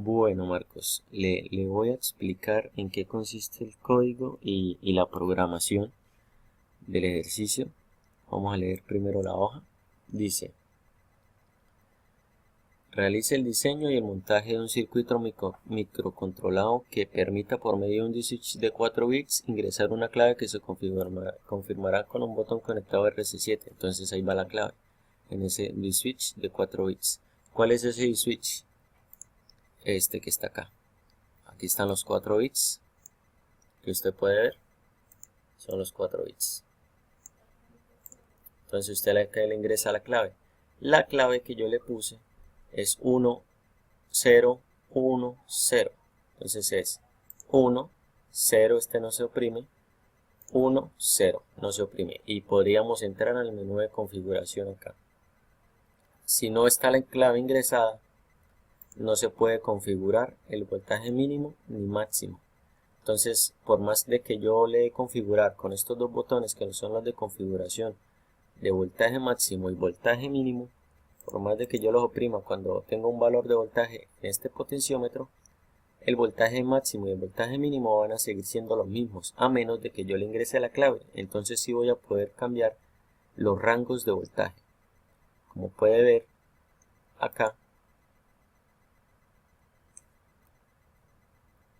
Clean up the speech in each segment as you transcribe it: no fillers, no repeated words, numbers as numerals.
Bueno, Marcos, le voy a explicar en qué consiste el código y la programación del ejercicio. Vamos a leer primero la hoja. Dice: realice el diseño y el montaje de un circuito microcontrolado que permita, por medio de un switch de 4 bits, ingresar una clave que se confirmará con un botón conectado RC7. Entonces ahí va la clave, en ese switch de 4 bits. ¿Cuál es ese switch? Este que está acá. Aquí están los 4 bits que usted puede ver. Son los 4 bits. Entonces usted le ingresa la clave. La clave que yo le puse es 1, 0, 1, 0. Entonces es 1, 0, este no se oprime, 1, 0, no se oprime. Y podríamos entrar al menú de configuración acá. Si no está la clave ingresada, no se puede configurar el voltaje mínimo ni máximo. Entonces, por más de que yo le dé configurar con estos dos botones, que son los de configuración de voltaje máximo y voltaje mínimo, por más de que yo los oprima cuando tenga un valor de voltaje en este potenciómetro, el voltaje máximo y el voltaje mínimo van a seguir siendo los mismos, a menos de que yo le ingrese la clave. Entonces sí voy a poder cambiar los rangos de voltaje. Como puede ver acá,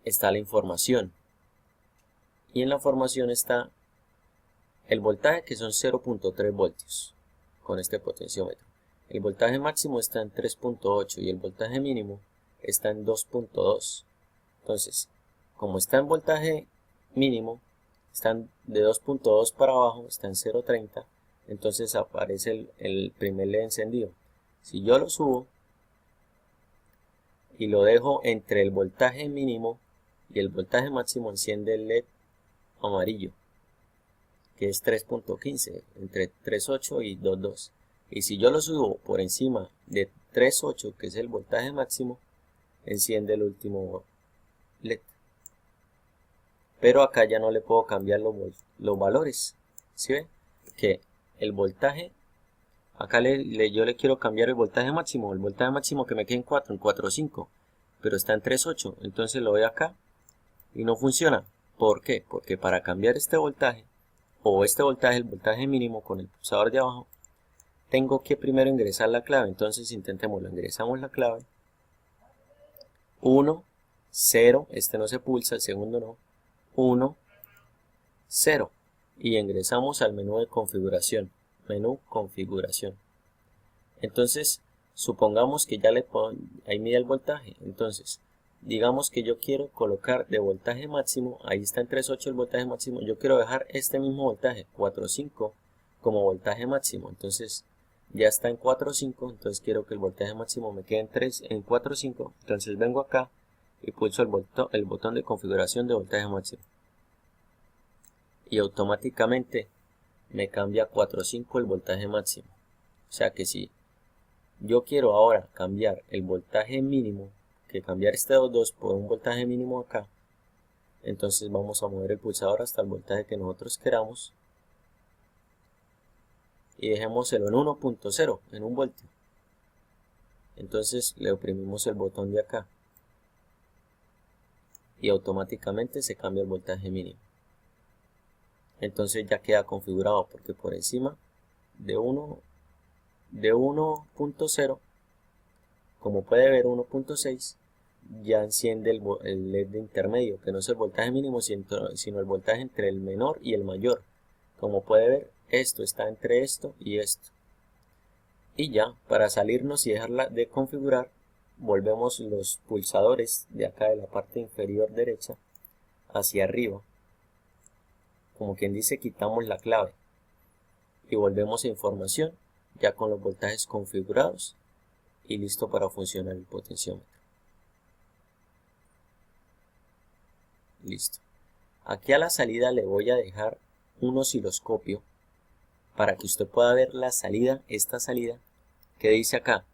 está la información. Y en la información está el voltaje, que son 0.3 voltios con este potenciómetro. El voltaje máximo está en 3.8 y el voltaje mínimo está en 2.2. Entonces, como está en voltaje mínimo, están de 2.2 para abajo, está en 0.30, entonces aparece el primer LED encendido. Si yo lo subo y lo dejo entre el voltaje mínimo y el voltaje máximo, enciende el LED amarillo, que es 3.15, entre 3.8 y 2.2. Y si yo lo subo por encima de 3.8, que es el voltaje máximo, enciende el último LED. Pero acá ya no le puedo cambiar los valores. ¿Sí ve? Que el voltaje, acá yo le quiero cambiar el voltaje máximo que me quede en 4, en 4.5, pero está en 3.8. Entonces lo voy acá y no funciona. ¿Por qué? Porque para cambiar este voltaje, o este voltaje, el voltaje mínimo con el pulsador de abajo, tengo que primero ingresar la clave. Entonces intentémoslo. Ingresamos la clave. 1, 0, este no se pulsa, el segundo no. 1, 0. Y ingresamos al menú de configuración. Menú configuración. Entonces, supongamos que ya ahí mide el voltaje. Entonces, digamos que yo quiero colocar de voltaje máximo, ahí está en 3.8 el voltaje máximo, yo quiero dejar este mismo voltaje, 4.5, como voltaje máximo. Entonces, ya está en 4.5, entonces quiero que el voltaje máximo me quede en 4.5. Entonces vengo acá y pulso el botón de configuración de voltaje máximo. Y automáticamente me cambia a 4.5 el voltaje máximo. O sea que si yo quiero ahora cambiar el voltaje mínimo, que cambiar este 2.2 por un voltaje mínimo acá, entonces vamos a mover el pulsador hasta el voltaje que nosotros queramos y dejémoselo en 1.0, en 1 voltio. Entonces le oprimimos el botón de acá y automáticamente se cambia el voltaje mínimo. Entonces ya queda configurado, porque por encima de 1.0, como puede ver, 1.6, ya enciende el LED de intermedio, que no es el voltaje mínimo, sino el voltaje entre el menor y el mayor. Como puede ver, esto está entre esto y esto. Y ya, para salirnos y dejarla de configurar, volvemos los pulsadores de acá de la parte inferior derecha hacia arriba. Como quien dice, quitamos la clave y volvemos a información, ya con los voltajes configurados y listo para funcionar el potenciómetro. Listo. Aquí a la salida le voy a dejar un osciloscopio para que usted pueda ver la salida, esta salida que dice acá: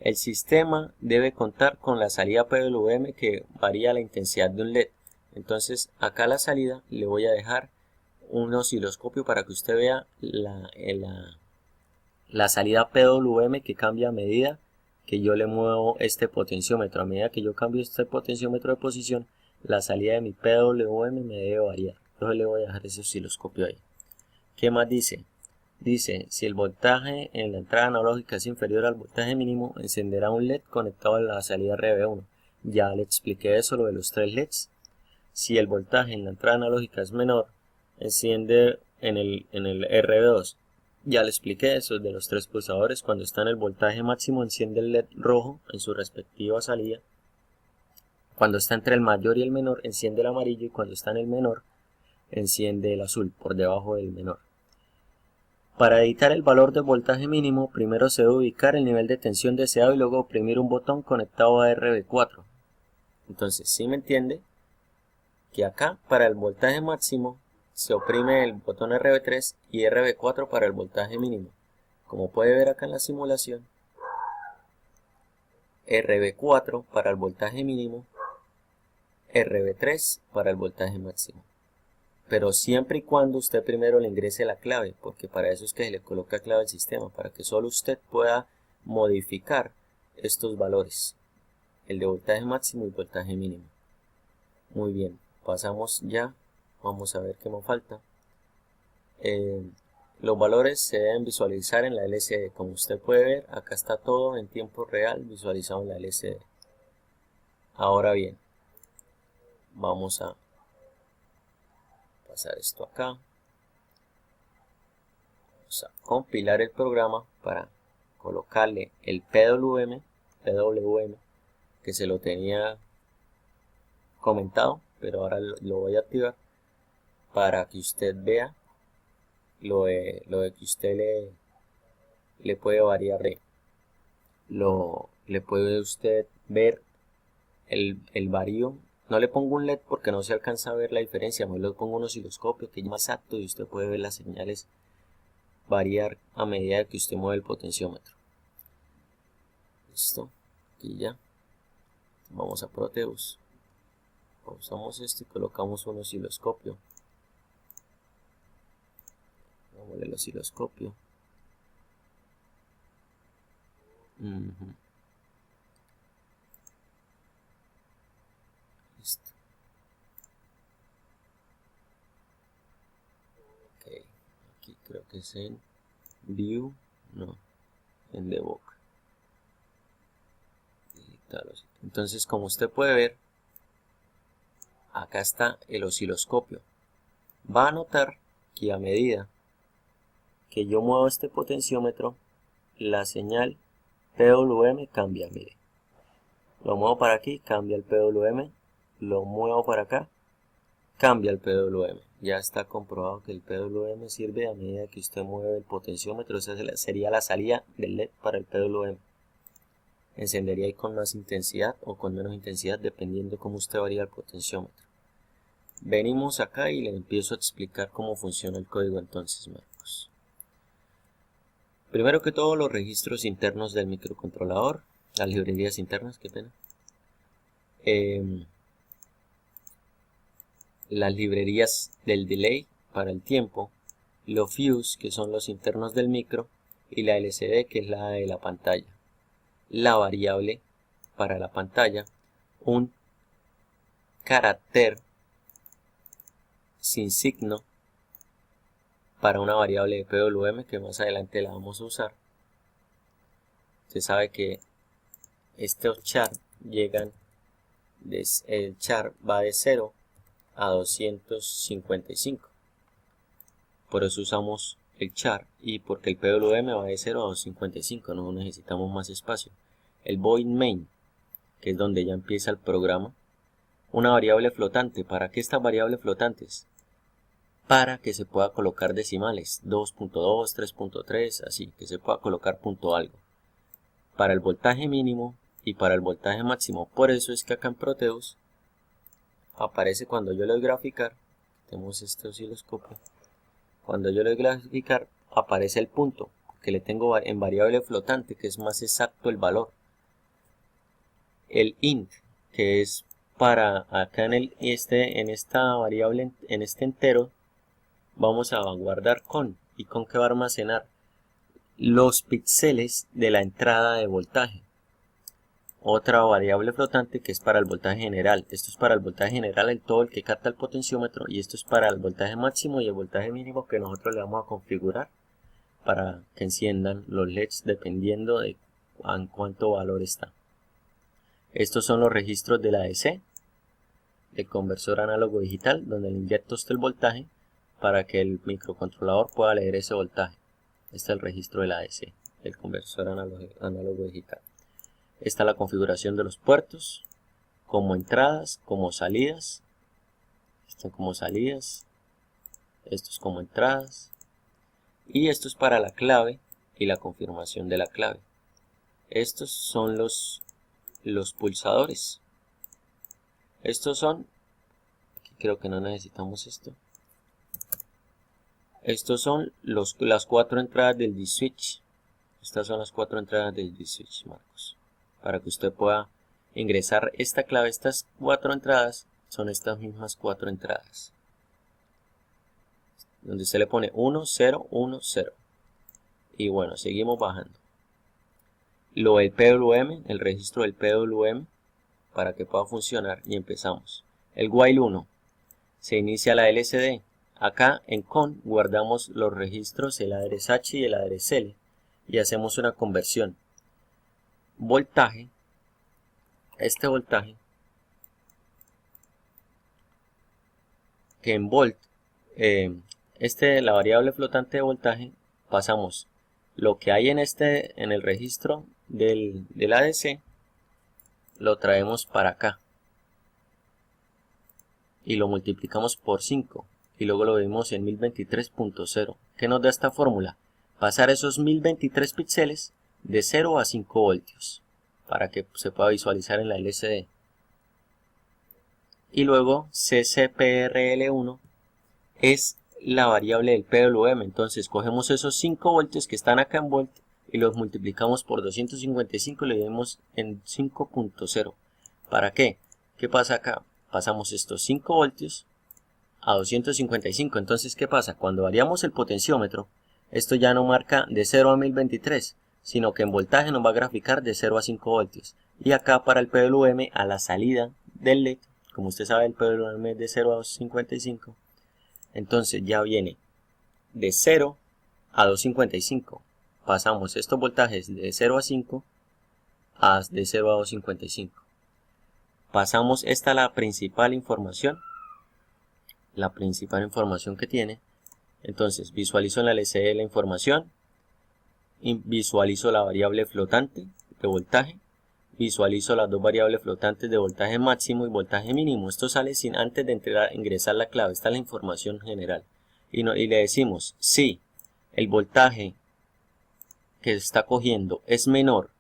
el sistema debe contar con la salida PWM que varía la intensidad de un LED. Entonces acá a la salida le voy a dejar un osciloscopio para que usted vea la salida PWM, que cambia a medida que yo le muevo este potenciómetro. A medida que yo cambio este potenciómetro de posición, la salida de mi PWM me debe variar. Entonces le voy a dejar ese osciloscopio ahí. ¿Qué más dice? Dice, si el voltaje en la entrada analógica es inferior al voltaje mínimo, encenderá un LED conectado a la salida RB1. Ya le expliqué eso, lo de los 3 LEDs. Si el voltaje en la entrada analógica es menor, enciende en el RB2. Ya le expliqué eso de los 3 pulsadores. Cuando está en el voltaje máximo, enciende el LED rojo en su respectiva salida. Cuando está entre el mayor y el menor, enciende el amarillo. Y cuando está en el menor, enciende el azul por debajo del menor. Para editar el valor de voltaje mínimo, primero se debe ubicar el nivel de tensión deseado y luego oprimir un botón conectado a RB4. Entonces, ¿sí me entiende? Que acá para el voltaje máximo se oprime el botón RB3 y RB4 para el voltaje mínimo. Como puede ver acá en la simulación, RB4 para el voltaje mínimo, RB3 para el voltaje máximo. Pero siempre y cuando usted primero le ingrese la clave, porque para eso es que se le coloca clave al sistema, para que solo usted pueda modificar estos valores, el de voltaje máximo y voltaje mínimo. Muy bien, pasamos ya, vamos a ver qué me falta. Los valores se deben visualizar en la LCD, como usted puede ver, acá está todo en tiempo real visualizado en la LCD. Ahora bien, vamos a pasar esto acá. Vamos a compilar el programa para colocarle el PWM que se lo tenía comentado, pero ahora lo voy a activar para que usted vea lo de que usted le puede variar, le puede usted ver el varío. No le pongo un LED porque no se alcanza a ver la diferencia, me le pongo un osciloscopio que es más exacto y usted puede ver las señales variar a medida que usted mueve el potenciómetro. Listo, aquí ya. Vamos a Proteus. Pausamos esto y colocamos un osciloscopio. Vamos al osciloscopio. Listo. Ok, aquí creo que es en View, no, en Debug. Entonces, como usted puede ver, acá está el osciloscopio. Va a notar que a medida que yo muevo este potenciómetro, la señal PWM cambia, mire. Lo muevo para aquí, cambia el PWM, lo muevo para acá, cambia el PWM. Ya está comprobado que el PWM sirve a medida que usted mueve el potenciómetro. Esa sería la salida del LED para el PWM. Encendería ahí con más intensidad o con menos intensidad dependiendo cómo usted varía el potenciómetro. Venimos acá y le empiezo a explicar cómo funciona el código entonces, Marcos. Primero que todo, los registros internos del microcontrolador, las librerías internas, qué pena. Las librerías del delay para el tiempo, los fuse, que son los internos del micro, y la LCD, que es la de la pantalla. La variable para la pantalla, un carácter sin signo para una variable de PWM que más adelante la vamos a usar. Usted sabe que estos char llegan, el char va de 0 a 255. Por eso usamos el char y porque el PWM va de 0 a 255, no necesitamos más espacio. El void main, que es donde ya empieza el programa. Una variable flotante. ¿Para qué estas variables flotantes? Para que se pueda colocar decimales, 2.2, 3.3, así, que se pueda colocar punto algo. Para el voltaje mínimo y para el voltaje máximo. Por eso es que acá en Proteus aparece cuando yo le doy graficar, tenemos este osciloscopio, cuando yo le doy graficar aparece el punto, que le tengo en variable flotante, que es más exacto el valor. El int, que es para acá en esta variable, en este entero, vamos a guardar con, y con que va a almacenar los píxeles de la entrada de voltaje. otra variable flotante que es para el voltaje general. Esto es para el voltaje general, todo el que capta el potenciómetro, y esto es para el voltaje máximo y el voltaje mínimo que nosotros le vamos a configurar para que enciendan los LEDs dependiendo de en cuánto valor está. Estos son los registros de la ADC, del conversor análogo digital, donde le inyecto el voltaje para que el microcontrolador pueda leer ese voltaje. Este es el registro de la ADC, del conversor análogo digital. Esta es la configuración de los puertos, como entradas, como salidas. Esto como salidas, esto es como entradas, y esto es para la clave y la confirmación de la clave. Estos son los pulsadores. Estos son, aquí creo que no necesitamos esto. Estos son las 4 entradas del D-Switch. Estas son las 4 entradas del D-Switch, Marcos. Para que usted pueda ingresar esta clave, estas 4 entradas son estas mismas 4 entradas. Donde usted le pone 1, 0, 1, 0. Y bueno, seguimos bajando. Lo del PWM, el registro del PWM, para que pueda funcionar, y empezamos. El while 1, se inicia la LCD. Acá en CON guardamos los registros, el address H y el address L, y hacemos una conversión. Voltaje, este voltaje, que en volt, la variable flotante de voltaje, pasamos lo que hay en el registro del ADC, lo traemos para acá y lo multiplicamos por 5 y luego lo vemos en 1023.0. ¿Qué nos da esta fórmula? Pasar esos 1023 píxeles de 0 a 5 voltios para que se pueda visualizar en la LCD. Y luego CCPRL1 es la variable del PWM. Entonces cogemos esos 5 voltios que están acá en volt y los multiplicamos por 255 y le vemos en 5.0. ¿Para qué? ¿Qué pasa acá? Pasamos estos 5 voltios a 255. Entonces, ¿qué pasa? Cuando variamos el potenciómetro, esto ya no marca de 0 a 1023, sino que en voltaje nos va a graficar de 0 a 5 voltios. Y acá para el PWM, a la salida del LED, como usted sabe, el PWM es de 0 a 255. Entonces ya viene de 0 a 255. Pasamos estos voltajes de 0 a 5 a de 0 a 255. Pasamos la principal información. La principal información que tiene. Entonces visualizo en la LCD la información. Visualizo la variable flotante de voltaje. Visualizo las dos variables flotantes de voltaje máximo y voltaje mínimo. Esto sale sin antes de ingresar la clave. Esta es la información general. Y le decimos si el voltaje que está cogiendo es menor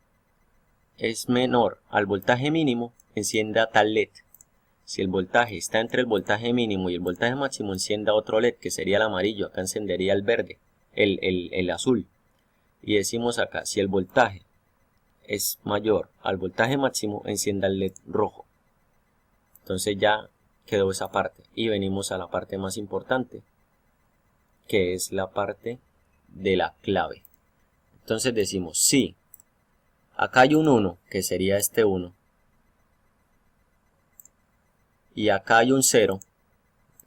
al voltaje mínimo, encienda tal LED. Si el voltaje está entre el voltaje mínimo y el voltaje máximo, encienda otro LED, que sería el amarillo. Acá encendería el verde, el azul. Y decimos acá, si el voltaje es mayor al voltaje máximo, encienda el LED rojo. Entonces ya quedó esa parte. Y venimos a la parte más importante, que es la parte de la clave. Entonces decimos, si acá hay un 1, que sería este 1, y acá hay un 0,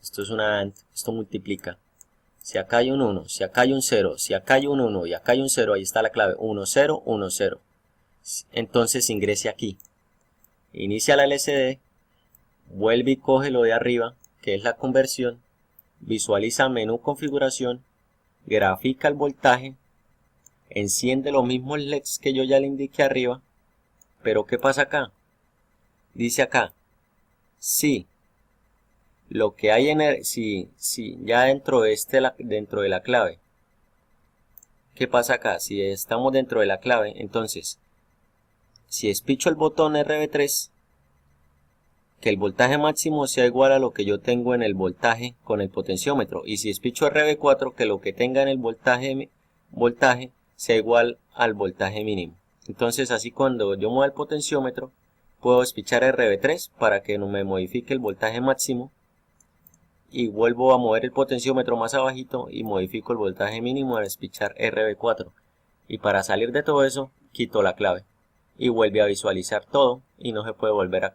esto es una AND, esto multiplica. Si acá hay un 1, si acá hay un 0, si acá hay un 1 y acá hay un 0, ahí está la clave, 1, 0, 1, 0. Entonces ingrese aquí, inicia la LCD, vuelve y coge lo de arriba, que es la conversión, visualiza menú configuración, grafica el voltaje, enciende los mismos LEDs que yo ya le indiqué arriba, pero ¿qué pasa acá? Dice acá, si lo que hay si ya dentro de la clave, ¿qué pasa acá? Si estamos dentro de la clave, entonces, si espicho el botón RB3, que el voltaje máximo sea igual a lo que yo tengo en el voltaje con el potenciómetro, y si espicho RB4, que lo que tenga en el voltaje sea igual al voltaje mínimo. Entonces así cuando yo mueva el potenciómetro, puedo espichar RB3 para que no me modifique el voltaje máximo, y vuelvo a mover el potenciómetro más abajito y modifico el voltaje mínimo al espichar RB4. Y para salir de todo eso, quito la clave y vuelve a visualizar todo y no se puede volver a